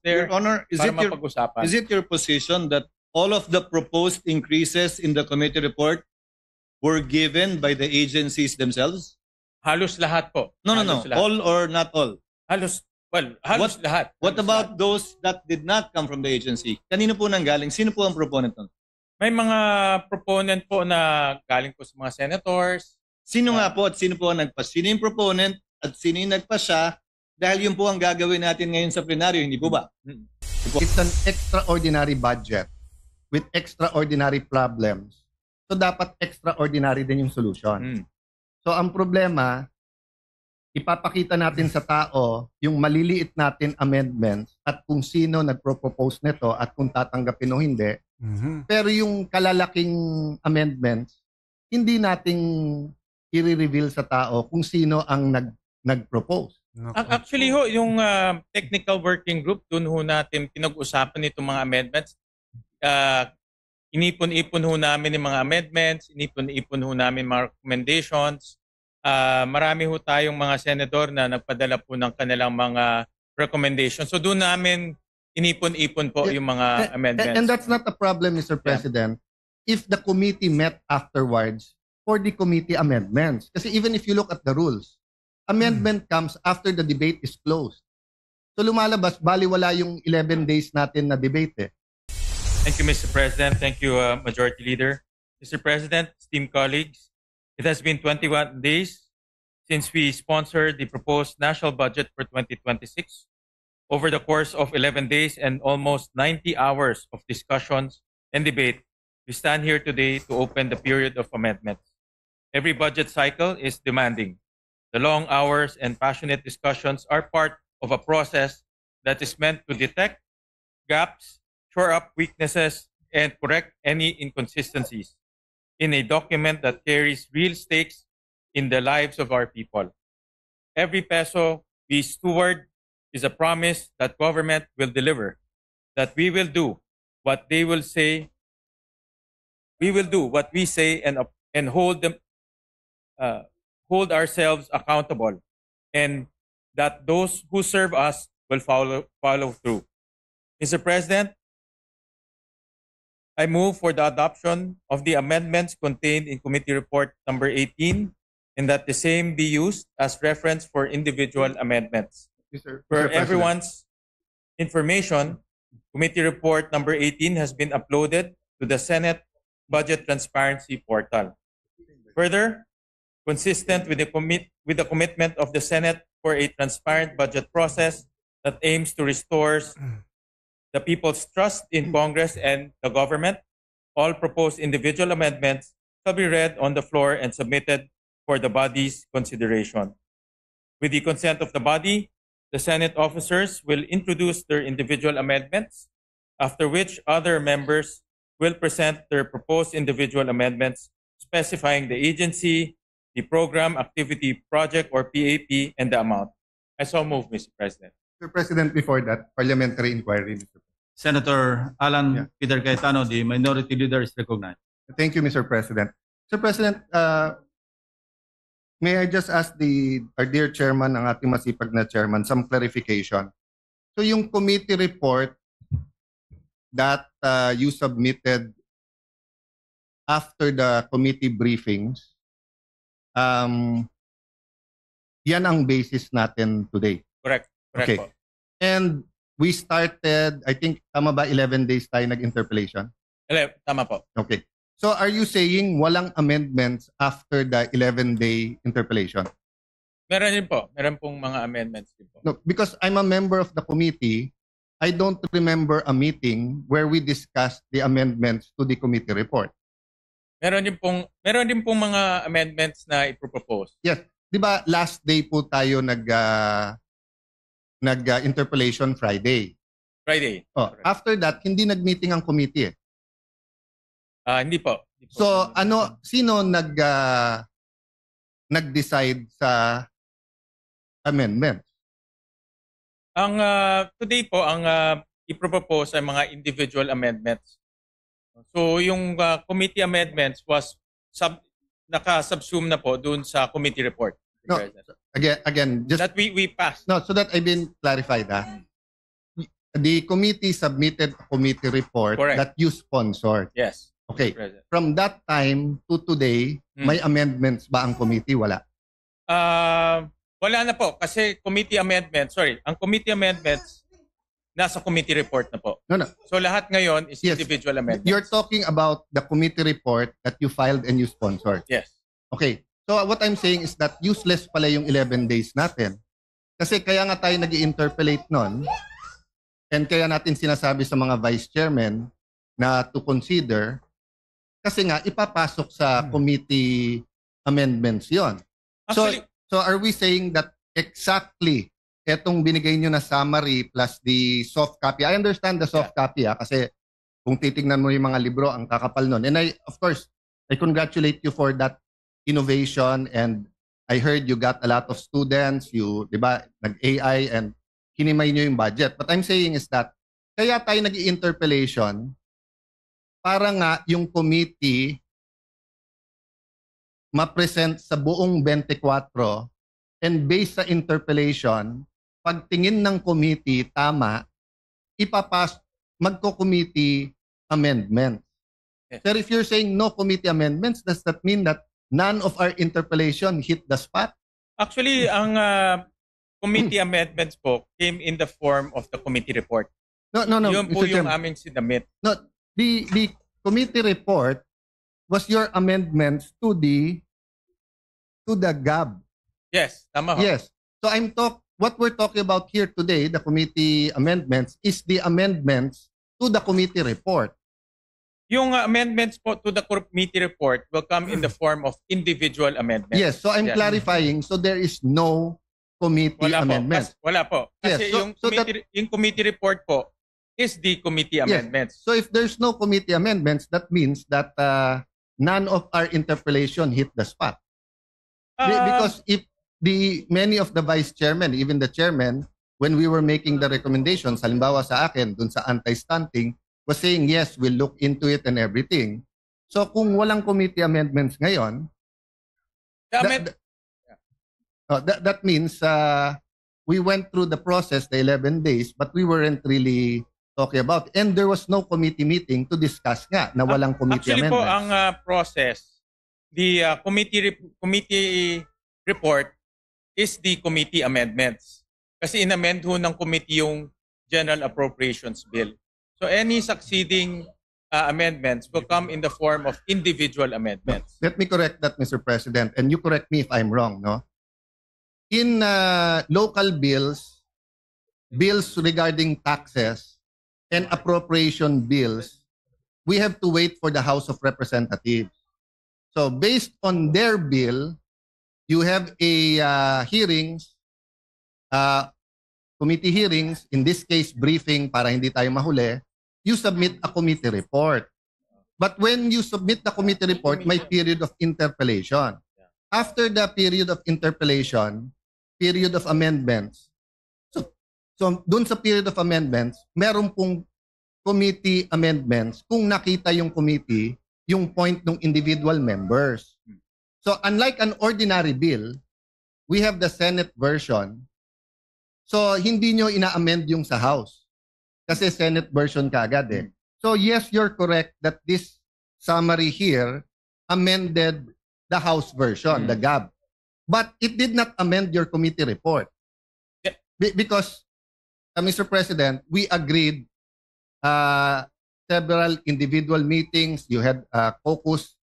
there Your Honor, para mapag-usapan. is it your position that all of the proposed increases in the committee report were given by the agencies themselves? Halos lahat po. No. Halos lahat. All or not all? Halos lahat. What Halos about lahat. those that did not come from the agency? Kanino po nanggaling? Sino po ang proponent nun? May mga proponent po na galing po sa mga senators. Sino nga po at sino po ang nagpas? Sino yung proponent at sino yung nagpasya? Dahil yun po ang gagawin natin ngayon sa plenaryo, hindi po ba? It's an extraordinary budget with extraordinary problems. So dapat extraordinary din yung solution. So ang problema, ipapakita natin sa tao yung maliliit natin amendments at kung sino nagpropose nito at kung tatanggapin o hindi. Pero yung kalalaking amendments, hindi nating i-reveal sa tao kung sino ang nag-propose. Actually ho, yung technical working group, dun ho natin pinag-usapan itong mga amendments. Inipon-ipon ho namin yung mga amendments, inipon-ipon ho namin mga recommendations. Marami ho tayong mga senador na nagpadala po ng kanilang mga recommendations. So doon namin inipon-ipon po yung mga amendments. And that's not a problem, Mr. President, if the committee met afterwards for the committee amendments. Kasi even if you look at the rules, amendment comes after the debate is closed. So lumalabas, baliwala yung 11 days natin na debate eh. Thank you, Mr. President. Thank you, Majority Leader. Mr. President, esteemed colleagues, it has been 21 days since we sponsored the proposed national budget for 2026. Over the course of 11 days and almost 90 hours of discussions and debate, we stand here today to open the period of amendments. Every budget cycle is demanding. The long hours and passionate discussions are part of a process that is meant to detect gaps, shore up weaknesses, and correct any inconsistencies in a document that carries real stakes in the lives of our people. Every peso we steward is a promise that government will deliver, that we will do what they will say, we will do what we say and hold ourselves accountable, and that those who serve us will follow through. Mr. President, I move for the adoption of the amendments contained in Committee Report number 18 and that the same be used as reference for individual amendments. For everyone's information, Committee Report number 18 has been uploaded to the Senate Budget Transparency Portal. Further, consistent with the commitment of the Senate for a transparent budget process that aims to restore the people's trust in Congress and the government, all proposed individual amendments shall be read on the floor and submitted for the body's consideration. With the consent of the body, the Senate officers will introduce their individual amendments, after which other members will present their proposed individual amendments specifying the agency, the program, activity, project, or PAP, and the amount. I so move, Mr. President. Mr. President, before that, parliamentary inquiry, Mr. President. Senator Alan Peter Cayetano, the Minority Leader, is recognized. Thank you, Mr. President. Mr. President, may I just ask our dear chairman, ang ating masipag na chairman, some clarification. So yung committee report that you submitted after the committee briefings, yan ang basis natin today. Correct. Correct Okay. po. And we started, I think, tama ba 11 days tayo nag-interpellation? Tama po. Okay. So are you saying walang amendments after the 11-day interpellation? Meron din po. Meron pong mga amendments din po. No, because I'm a member of the committee, I don't remember a meeting where we discussed the amendments to the committee report. Meron din pong mga amendments na ipropose. Yes. Di ba last day po tayo nag-interpellation Friday? Friday. Oh, after that, hindi nag-meeting ang committee eh. Hindi po. So, sino nag-decide sa amendments? Ang today po, ang ipropose ay mga individual amendments. So, yung committee amendments was naka-subsume na po dun sa committee report. No, again, just that we passed. no, so that I've been clarified. the committee submitted a committee report Correct. that you sponsored. Yes. Okay. President. From that time to today, may amendments ba ang committee? Wala. Wala na po kasi committee amendments, ang committee amendments nasa committee report na po. No. So lahat ngayon is Yes. individual amendments. You're talking about the committee report that you filed and you sponsored. Yes. Okay. So what I'm saying is that useless pala yung 11 days natin. Kasi kaya nga tayo nag-interpolate nun and kaya natin sinasabi sa mga vice chairman na to consider kasi nga ipapasok sa committee amendments yon. Actually, So are we saying that exactly etong binigay nyo na summary plus the soft copy? I understand the soft copy kasi kung titingnan mo yung mga libro, ang kakapal nun. And of course, I congratulate you for that innovation and I heard you got a lot of students, you, di ba, nag-AI and hinimay nyo yung budget. But I'm saying is that kaya tayo nag-interpellation para nga yung committee ma-present sa buong 24 and based sa interpellation, pagtingin ng committee tama, magko-committee amendment. Yes. Pero if you're saying no committee amendments, does that mean that none of our interpellation hit the spot? actually ang committee amendments po came in the form of the committee report. No, Yun po Mr. yung Chairman. aming sinamit. No, the committee report was your amendments to the GAB. Yes, tama ho. Yes. So what we're talking about here today, the committee amendments, is the amendments to the committee report. Yung amendments po to the committee report will come in the form of individual amendments. Yes. So I'm Yes. clarifying. So there is no committee Wala po. amendments. Wala po. Kasi Yes, so yung committee report po is the committee amendments. So if there's no committee amendments, that means that none of our interpellation hit the spot. Because if many of the vice chairmen, even the chairman, when we were making the recommendations, halimbawa sa akin, dun sa anti-stunting, was saying, yes, we'll look into it and everything. So kung walang committee amendments ngayon, that means we went through the process, the 11 days, but we weren't really talking about. And there was no committee meeting to discuss nga na walang committee Actually po, amendments. ang process, the committee report is the committee amendments. Kasi in-amend ho ng committee yung General Appropriations Bill. So any succeeding amendments will come in the form of individual amendments. Let me correct that, Mr. President, and you correct me if I'm wrong, no? In local bills regarding taxes and appropriation bills, we have to wait for the House of Representatives. So based on their bill, you have a committee hearings, in this case briefing para hindi tayo mahuli, you submit a committee report. But when you submit the committee report, may period of interpellation. After the period of interpellation, period of amendments. So dun sa period of amendments, meron pong committee amendments kung nakita yung committee yung point ng individual members. So unlike an ordinary bill, we have the Senate version. So hindi nyo ina-amend yung sa House. Kasi Senate version kaagad eh. So yes, you're correct that this summary here amended the House version, the GAB. But it did not amend your committee report. Because, Mr. President, we agreed several individual meetings, you had caucus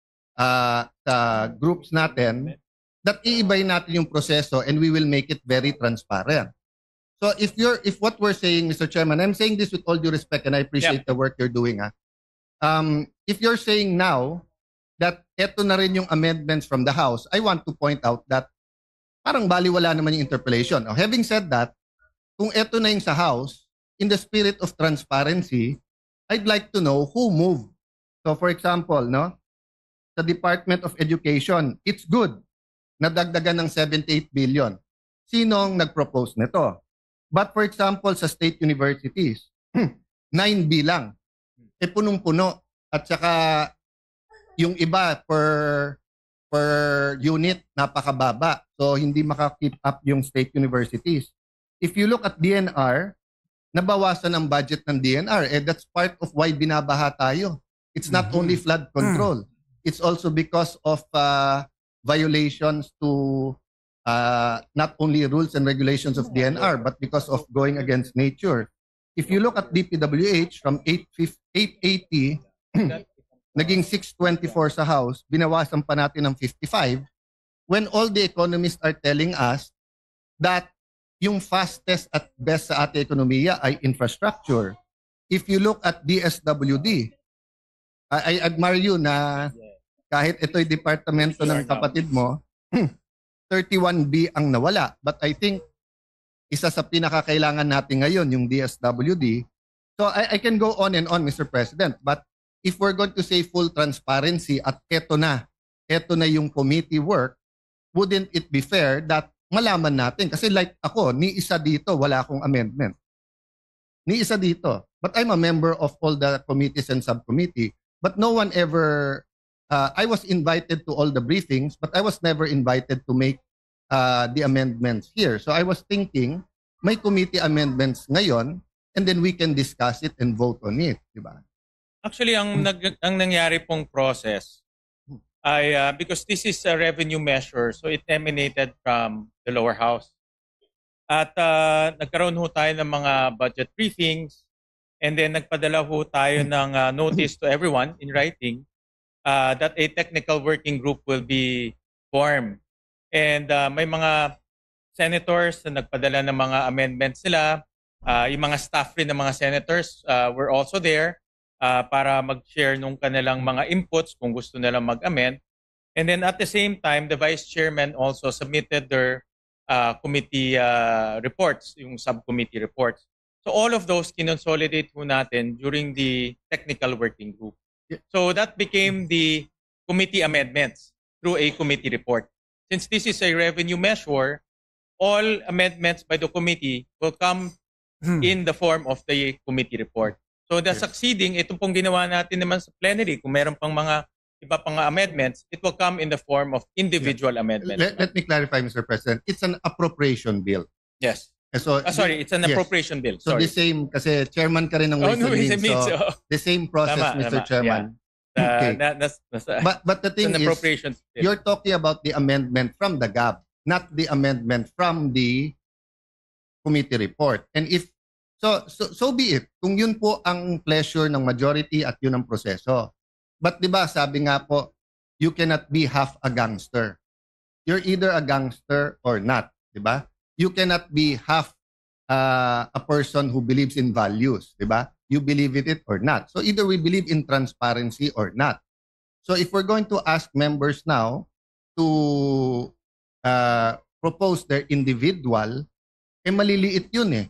groups natin, that iibay natin yung proseso and we will make it very transparent. So if what we're saying, Mr. Chairman, I'm saying this with all due respect and I appreciate the work you're doing. If you're saying now that eto na rin yung amendments from the House, I want to point out that parang baliwala naman yung interpellation. Now, having said that, kung eto na yung sa House, in the spirit of transparency, I'd like to know who moved. So for example, no, sa Department of Education, it's good na dagdagan ng 78 billion. Sinong nag-propose nito? But for example, sa state universities, 9B lang. E punong-puno. At saka yung iba per unit napakababa. So hindi maka-keep up yung state universities. If you look at DNR, nabawasan ang budget ng DNR. That's part of why binabaha tayo. It's not only flood control. It's also because of violations to not only rules and regulations of DNR, but because of going against nature. If you look at DPWH from 880, naging 624 sa House, binawasan pa natin ng 55, when all the economists are telling us that yung fastest at best sa ating ekonomiya ay infrastructure. If you look at DSWD, I admire you na kahit ito'y departamento ng kapatid mo, 31B ang nawala. But I think isa sa pinakakailangan natin ngayon, yung DSWD. So I can go on and on, Mr. President. But if we're going to say full transparency at eto na yung committee work, wouldn't it be fair that malaman natin? Kasi like ako, ni isa dito, wala akong amendment. Ni isa dito. But I'm a member of all the committees and subcommittee. But no one ever, I was invited to all the briefings, but I was never invited to make the amendments here. So I was thinking, may committee amendments ngayon, and then we can discuss it and vote on it. Diba? Actually, ang nangyari pong process ay because this is a revenue measure, so it emanated from the lower house. At nagkaroon ho tayo ng mga budget briefings, and then nagpadala ho tayo ng notice to everyone in writing that a technical working group will be formed. And may mga senators na nagpadala ng mga amendments nila. Yung mga staff rin ng mga senators were also there para mag-share nung kanilang mga inputs kung gusto nilang mag-amend. And then at the same time, the vice chairman also submitted their committee reports, yung subcommittee reports. So all of those kinonsolidate ho natin during the technical working group. So that became the committee amendments through a committee report. Since this is a revenue measure, all amendments by the committee will come in the form of the committee report. So the succeeding, itong pong ginawa natin naman sa plenary, kung meron pang mga iba pang amendments, it will come in the form of individual amendments. Let me clarify, Mr. President. It's an appropriation bill. Yes. So, sorry, it's an yes. appropriation bill. So Sorry. the same, kasi chairman ka rin ng Ways and Means. So the same process, Tama, Mr. tama, Chairman. Okay. That's But the thing an is, appropriation bill. you're talking about the amendment from the GAB, not the amendment from the committee report. And if so be it. Kung yun po ang pleasure ng majority at yun ang proseso. But 'di ba, sabi nga po, you cannot be half a gangster. You're either a gangster or not, 'di ba? You cannot be half a person who believes in values, 'di ba? You believe in it or not. So either we believe in transparency or not. So if we're going to ask members now to propose their individual, maliliit yun eh.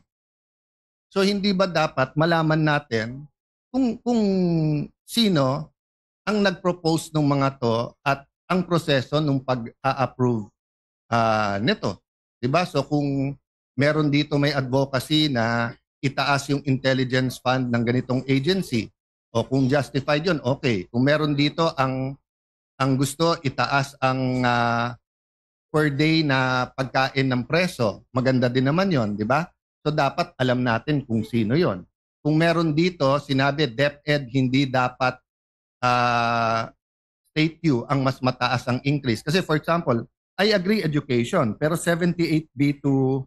So hindi ba dapat malaman natin kung sino ang nag-propose ng mga to at ang proseso ng pag-a-approve nito? Diba? So kung meron dito may advocacy na itaas yung intelligence fund ng ganitong agency, o kung justified yun, okay. Kung meron dito ang gusto itaas ang per day na pagkain ng preso, maganda din naman yon, di ba? So dapat alam natin kung sino yon. Kung meron dito, sinabi DepEd hindi dapat state due ang mas mataas ang increase. Kasi for example, I agree education, pero 78B to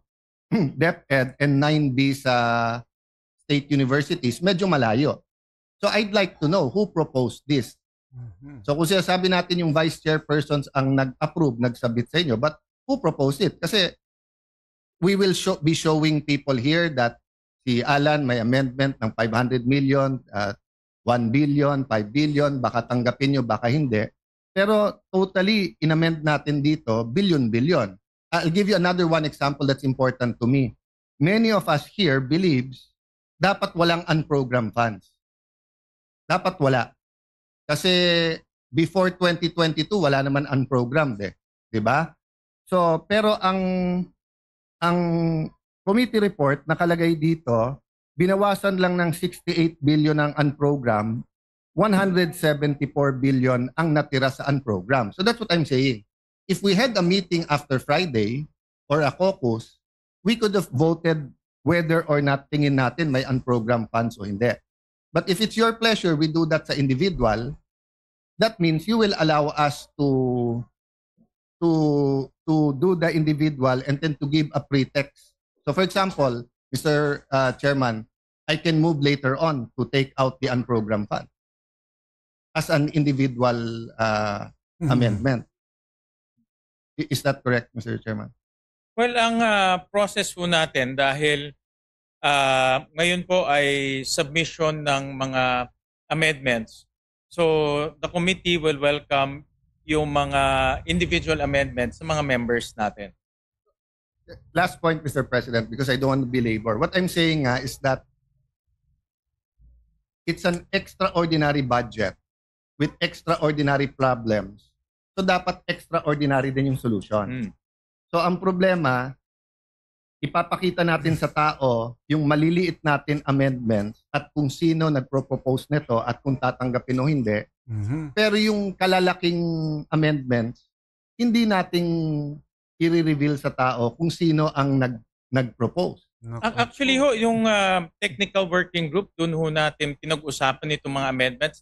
DepEd and 9B sa state universities, medyo malayo. So I'd like to know who proposed this. So kung sinasabi natin yung vice chairpersons ang nag-approve, nag-submit sa inyo, but who proposed it? Kasi we will be showing people here that si Alan may amendment ng 500 million, 1 billion, 5 billion, baka tanggapin nyo, baka hindi. Pero totally inamend natin dito, billion. I'll give you another one example that's important to me. Many of us here believes dapat walang unprogrammed funds. Dapat wala. Kasi before 2022, wala naman unprogrammed eh. Diba? So, pero ang committee report nakalagay dito, binawasan lang ng 68 billion ang unprogrammed, 174 billion ang natira sa unprogrammed. So that's what I'm saying. If we had a meeting after Friday or a caucus, we could have voted whether or not tingin natin may unprogrammed funds o hindi. But if it's your pleasure, we do that sa individual, that means you will allow us to do the individual and then to give a pretext. So for example, Mr. Chairman, I can move later on to take out the unprogrammed fund as an individual amendment. Is that correct, Mr. Chairman? Well, ang process po natin dahil ngayon po ay submission ng mga amendments. So the committee will welcome yung mga individual amendments sa mga members natin. Last point, Mr. President, because I don't want to belabor. What I'm saying is that it's an extraordinary budget with extraordinary problems. So dapat extraordinary din yung solution. So ang problema, ipapakita natin sa tao yung maliliit natin amendments at kung sino nagpropose nito at kung tatanggapin o hindi. Pero yung kalalaking amendments, hindi nating i-reveal sa tao kung sino ang nag-propose. Actually ho, yung technical working group, dun ho natin pinag-usapan itong mga amendments.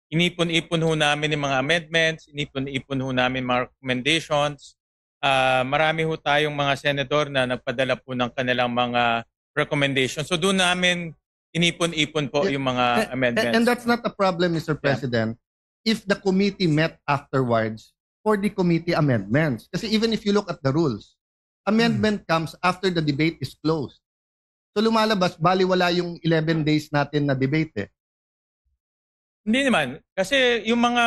Inipon-ipon ho namin yung mga amendments, inipon-ipon ho namin mga recommendations. Marami ho tayong mga senador na nagpadala po ng kanilang mga recommendations. So doon namin inipon-ipon po yung mga amendments. And that's not a problem, Mr. President, if the committee met afterwards for the committee amendments. Kasi even if you look at the rules, amendment comes after the debate is closed. So lumalabas, baliwala yung 11 days natin na debate eh. Hindi naman. Kasi yung mga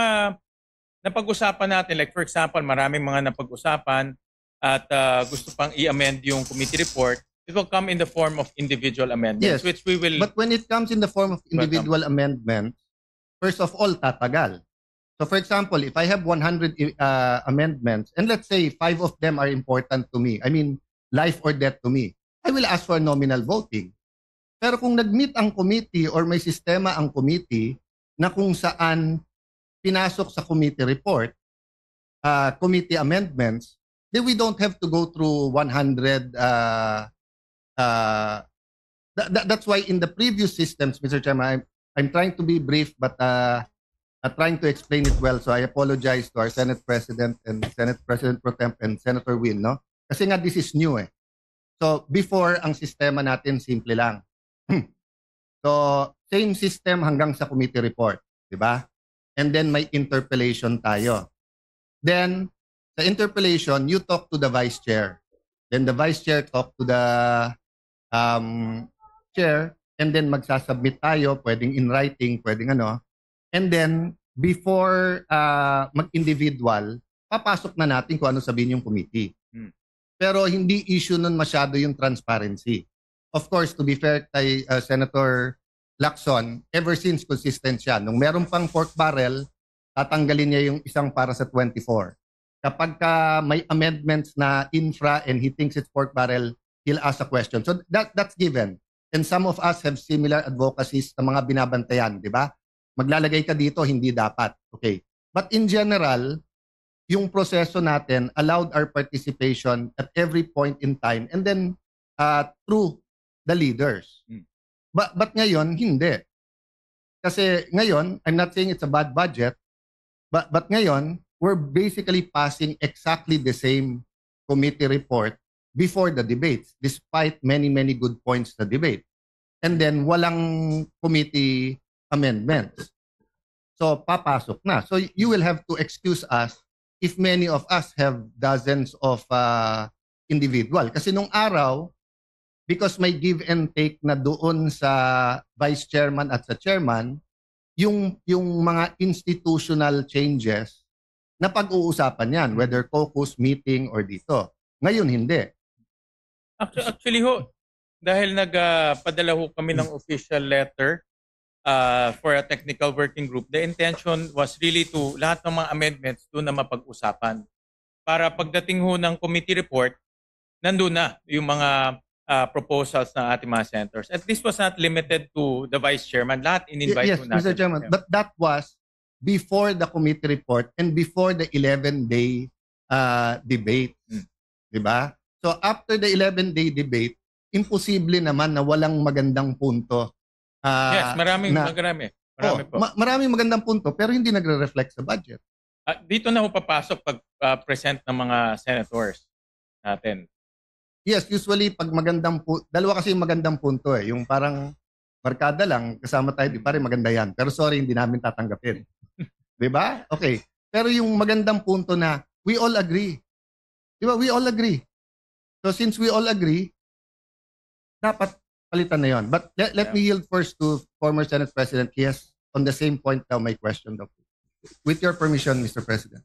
napag-usapan natin, like for example, maraming mga napag-usapan at gusto pang i-amend yung committee report, it will come in the form of individual amendments, Yes, which we will... But when it comes in the form of individual amendments, first of all, tatagal. So for example, if I have 100 amendments, and let's say 5 of them are important to me, I mean, life or death to me, I will ask for nominal voting. Pero kung nag-meet ang committee or may sistema ang committee na kung saan pinasok sa committee report, committee amendments, then we don't have to go through 100. That's why in the previous systems, Mr. Chairman, I'm trying to be brief, but trying to explain it well. So I apologize to our Senate President and Senate President Pro Temp and Senator Win, no? Kasi nga this is new eh. So before, ang sistema natin simple lang. So same system hanggang sa committee report, di ba? And then may interpellation tayo. Then sa interpellation, you talk to the vice chair. Then the vice chair talk to the chair, and then magsasubmit tayo, pwedeng in writing, pwedeng ano. And then before mag-individual, papasok na natin kung ano sabihin yung committee. Pero hindi issue nun masyado yung transparency. Of course, to be fair kay Senator Lacson, ever since consistent siya. Nung meron pang pork barrel, tatanggalin niya yung isang para sa 24. Kapag may amendments na infra and he thinks it's pork barrel, he'll ask a question. So that's given. And some of us have similar advocacies sa mga binabantayan, di ba? Maglalagay ka dito, hindi dapat. Okay. But in general, yung proseso natin allowed our participation at every point in time and then through the leaders. But ngayon, hindi. Kasi ngayon, I'm not saying it's a bad budget, but ngayon, we're basically passing exactly the same committee report before the debates, despite many, many good points sa debate. And then, walang committee amendments. So, papasok na. So, you will have to excuse us if many of us have dozens of individual. Kasi nung araw, because may give and take na doon sa vice chairman at sa chairman, yung mga institutional changes na pag-uusapan yan, whether caucus, meeting, or dito. Ngayon, hindi. Actually ho, dahil nagpadala ho kami ng official letter for a technical working group, the intention was really to lahat ng mga amendments doon na mapag-usapan. Para pagdating ho ng committee report, nandun na yung mga proposals ng ating mga senators. And this was not limited to the vice chairman. Lahat in-invite Yes, ho natin. Mr. Chairman, but that was before the committee report and before the 11-day debate. Diba? So after the 11-day debate, imposible naman na walang magandang punto. Yes, marami. Marami po. Maraming magandang punto pero hindi nagre-reflect sa budget. Dito na ho papasok pag present ng mga senators natin. Yes, usually pag dalawa kasi yung magandang punto eh. Yung parang barkada lang, kasama tayo, di pare maganda yan. Pero sorry, hindi namin tatanggapin. Di ba? Okay. Pero yung magandang punto na we all agree. Di ba? We all agree. So since we all agree, dapat palitan na yon. But let me yield first to former Senate President. He has on the same point now my question. With your permission, Mr. President.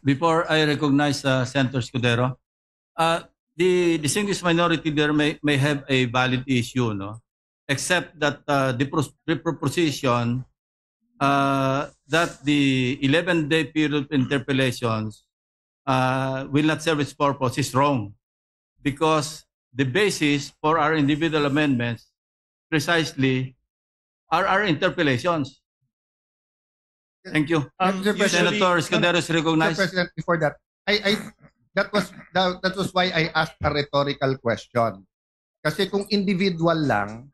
Before I recognize Senator Escudero, the distinguished minority there may have a valid issue, no? Except that the proposition that the 11-day period of interpellations will not serve its purpose is wrong, because the basis for our individual amendments precisely are our interpellations. Thank you. Senator Escudero is recognized. Mr. President, before that, that was why I asked a rhetorical question. Kasi kung individual lang,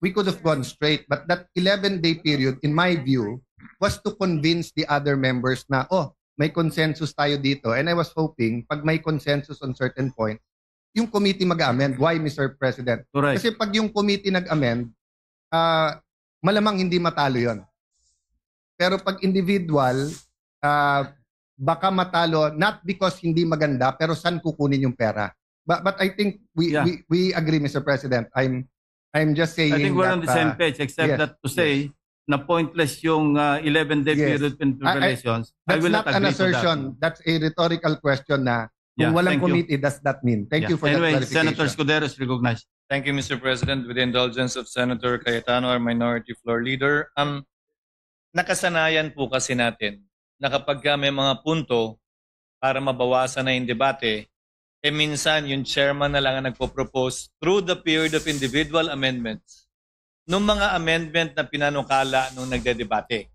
we could have gone straight. But that 11-day period, in my view, was to convince the other members na, may consensus tayo dito. And I was hoping, pag may consensus on certain points, yung committee mag-amend. Why, Mr. President? Correct. Kasi pag yung committee nag-amend, malamang hindi matalo yon. Pero pag individual, baka matalo not because hindi maganda pero saan kukunin yung pera. But I think we agree, Mr. President. I'm just saying I think we're on the same page, except yes, that to say na pointless yung 11-day Yes. period of interpellations. I that's will not not an agree to that. assertion. That's a rhetorical question na kung Yeah, walang thank you. committee, does that mean? Thank you for Anyway, that clarification. Senator Escudero is recognized. Thank you, Mr. President. With the indulgence of Senator Cayetano, our minority floor leader, nakasanayan po kasi natin na kapag may mga punto para mabawasan na yung debate, minsan yung chairman na lang ang nagpo-propose through the period of individual amendments nung mga amendment na pinanukala nung nagdedebate.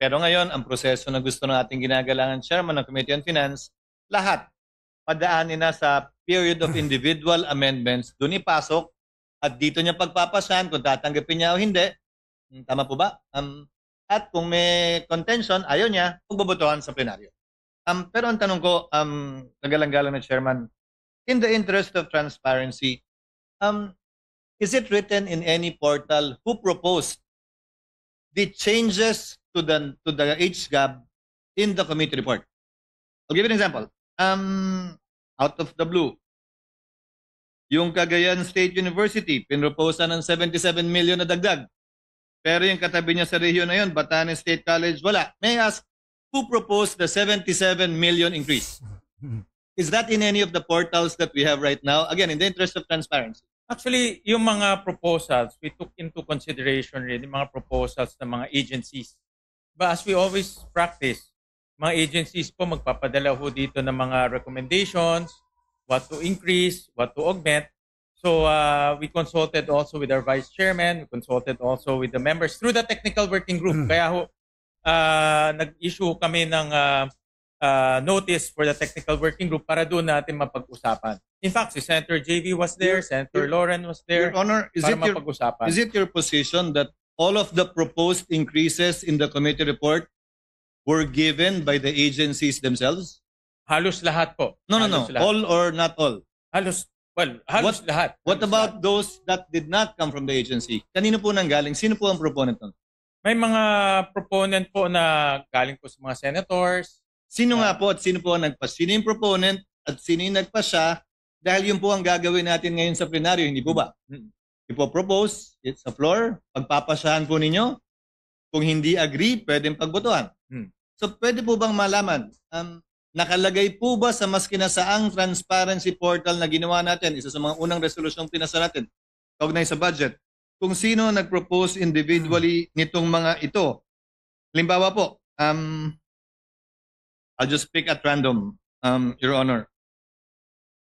Pero ngayon, ang proseso na gusto ng ating ginagalangan chairman ng Committee on Finance, lahat padaanin na sa period of individual amendments, doon ipasok at dito niya pagpapasan kung tatanggapin niya o hindi. Tama po ba? At kung may contention, ayaw niya, magbobotohan sa plenaryo. Pero ang tanong ko, nagalang-galang na chairman, in the interest of transparency, is it written in any portal who proposed the changes to the HGAB in the committee report? I'll give you an example. Out of the blue, yung Cagayan State University, pinroposa ng 77 million na dagdag. Pero yung katabi niya sa rehiyon na yun, Batanes State College, wala. May I ask, who proposed the 77 million increase? Is that in any of the portals that we have right now? Again, in the interest of transparency. Actually, yung mga proposals, we took into consideration rin yung mga proposals ng mga agencies. But as we always practice, mga agencies po magpapadala ho dito ng mga recommendations, what to increase, what to augment. So we consulted also with our vice chairman, we consulted also with the members through the technical working group. Kaya ho, nag-issue kami ng notice for the technical working group para doon natin mapag-usapan. In fact, si Senator JV was there, Senator Lauren was there, Your Honor, para mapag-usapan. is it your position that all of the proposed increases in the committee report were given by the agencies themselves? Halos lahat po. No. Halos lahat. All or not all? Halos lahat. What Halos about lahat. those that did not come from the agency? Kanino po nanggaling? Sino po ang proponent nun? May mga proponent po na galing po sa mga senators. Sino nga po at sino po ang nagpas? Sino yung proponent at sino yung nagpasya? Dahil yun po ang gagawin natin ngayon sa plenaryo, hindi po ba? Ipo-propose, it's a floor, pagpapasyahan po ninyo. Kung hindi agree, pwedeng pagbotohan. So pwede po bang malaman, nakalagay po ba sa mas kinasaang transparency portal na ginawa natin, isa sa mga unang resolusyong pinasa natin, kaugnay sa budget, kung sino nag-propose individually nitong mga ito? Halimbawa po, I'll just pick at random, Your Honor.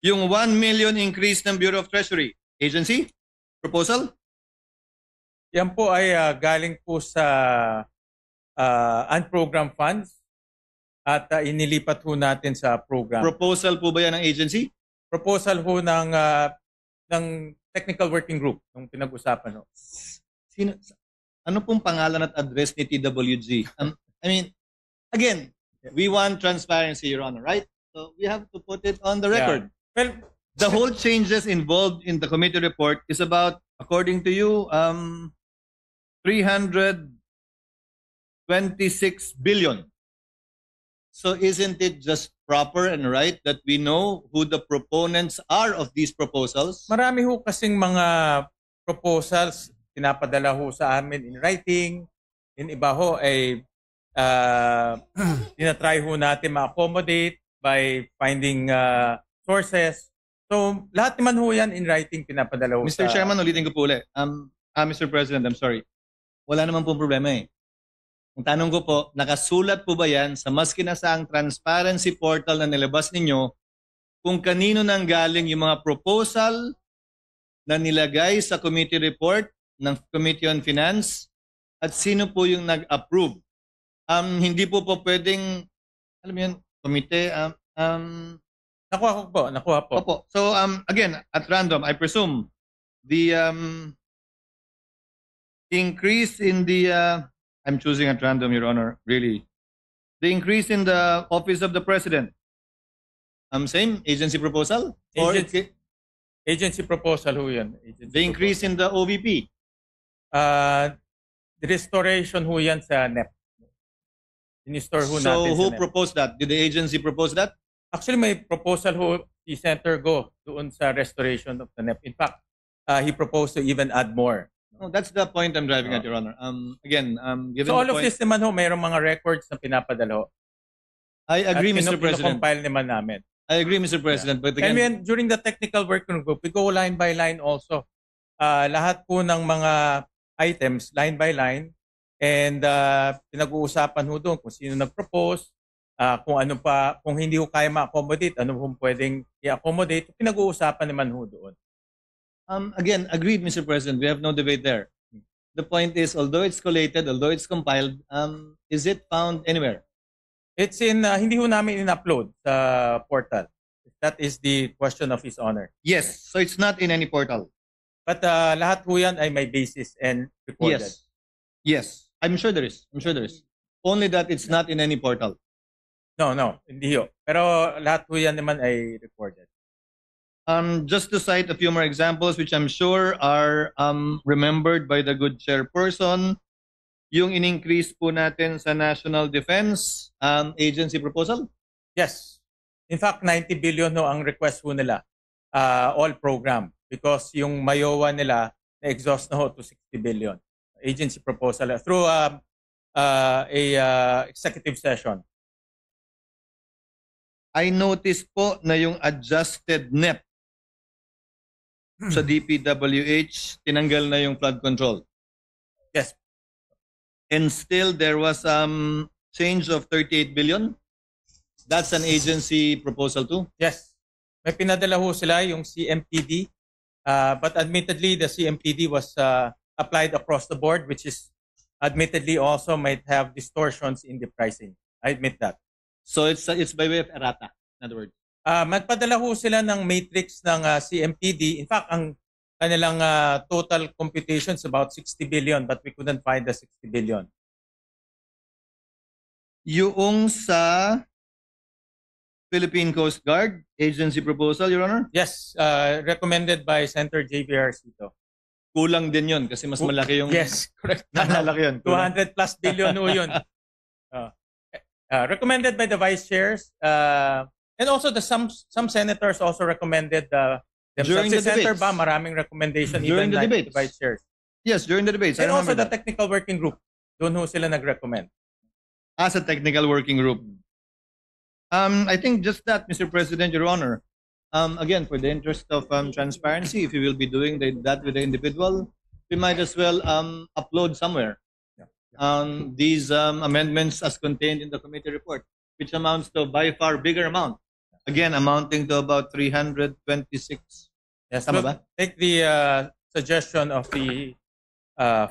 Yung 1 million increase ng Bureau of Treasury, agency? Proposal? Yan po ay galing po sa unprogrammed funds at inilipat po natin sa program. Proposal po ba yan ng agency? proposal ho ng technical working group nung pinag-usapan ho. Sino, ano pong pangalan at address ni TWG? I mean, again, we want transparency, Your Honor, right? So we have to put it on the record. Well, The whole changes involved in the committee report is about, according to you, 326 billion. So isn't it just proper and right that we know who the proponents are of these proposals? marami ho kasing mga proposals pinapadala ho sa amin in writing. In iba ho ay tinatry ho natin ma-accommodate by finding sources. So lahat naman ho yan in writing pinapadala ho Mr. Chairman, ulitin ko po ulit. Mr. President, I'm sorry. Wala naman pong problema eh. Ang tanong ko po, nakasulat po ba yan sa mas kinasaang transparency portal na nilabas ninyo kung kanino nang galing yung mga proposal na nilagay sa committee report ng Committee on Finance at sino po yung nag-approve? Hindi po pwedeng, alam mo yun, komite, Nakuha po. Opo. So again, at random, I presume the increase in the I'm choosing at random, Your Honor, really. The increase in the office of the president. Same agency proposal? Or Agency proposal ho yan. the increase in the OVP? The restoration ho yan sa NEP. In-store ho natin So sa who NEP. proposed that? Did the agency propose that? Actually, may proposal ho si Senator Go doon sa restoration of the NEP. In fact, he proposed to even add more. No, that's the point I'm driving at, Your Honor. Again, given So all the of point, this naman ho, mayroong mga records na pinapadala ho. I agree, Mr. President. Compile naman namin. I agree, Mr. President. But And again, then, during the technical working group, we go line by line also. Lahat po ng mga items, line by line. And pinag-uusapan ho doon kung sino nag-propose, kung ano pa, kung hindi ho kaya ma-accommodate, ano ho pwedeng i-accommodate, pinag-uusapan naman ho doon. again, agreed, Mr. President. We have no debate there. The point is, although it's collated, although it's compiled, is it found anywhere? It's in, hindi ho namin in-upload sa portal. That is the question of His Honor. Yes. So it's not in any portal. But lahat ho yan ay may basis and recorded. Yes. Yes. I'm sure there is. I'm sure there is. Only that it's not in any portal. No, hindi ho. Pero lahat ho yan naman ay recorded. Just to cite a few more examples, which I'm sure are remembered by the good chairperson, yung in-increase po natin sa National Defense Agency proposal. Yes. In fact, 90 billion ho ang request ho nila. All program. Because yung Mayowa nila, na-exhaust na ho to 60 billion. Agency proposal through a executive session. I noticed po na yung adjusted NEP sa DPWH, tinanggal na yung flood control. Yes. And still there was change of 38 billion. That's an agency proposal too. Yes. May pinadala ho sila yung CMPD. But admittedly, the CMPD was applied across the board, which is admittedly also might have distortions in the pricing. I admit that. So it's by way of errata, in other words. Magpadala ho sila ng matrix ng CMPD. In fact, ang kanilang total computation is about 60 billion, but we couldn't find the 60 billion. Yung sa Philippine Coast Guard agency proposal, Your Honor? Yes, recommended by Senator JVR Cito. Kulang din yun kasi mas malaki yung... Yes, correct. Malaki yun. 200 plus billion ho yun. Recommended by the vice chairs. And also some senators also recommended During the Senator debates. Ba, maraming recommendation During even the like debates. the vice chairs. Yes, during the debates. I And also remember the that. technical working group. Doon ho sila nag-recommend. As a technical working group. I think just that, Mr. President, Your Honor. Again, for the interest of transparency, if you will be doing that with the individual, we might as well upload somewhere these amendments as contained in the committee report, which amounts to by far bigger amount. Again, amounting to about 326. Yes, Tama look, ba? take the suggestion of the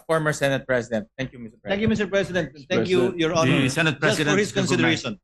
former Senate President. Thank you, Mr. President. Thank you, Mr. President. Thank you, Your Honor. The Senate Just for President his is recognized. consideration.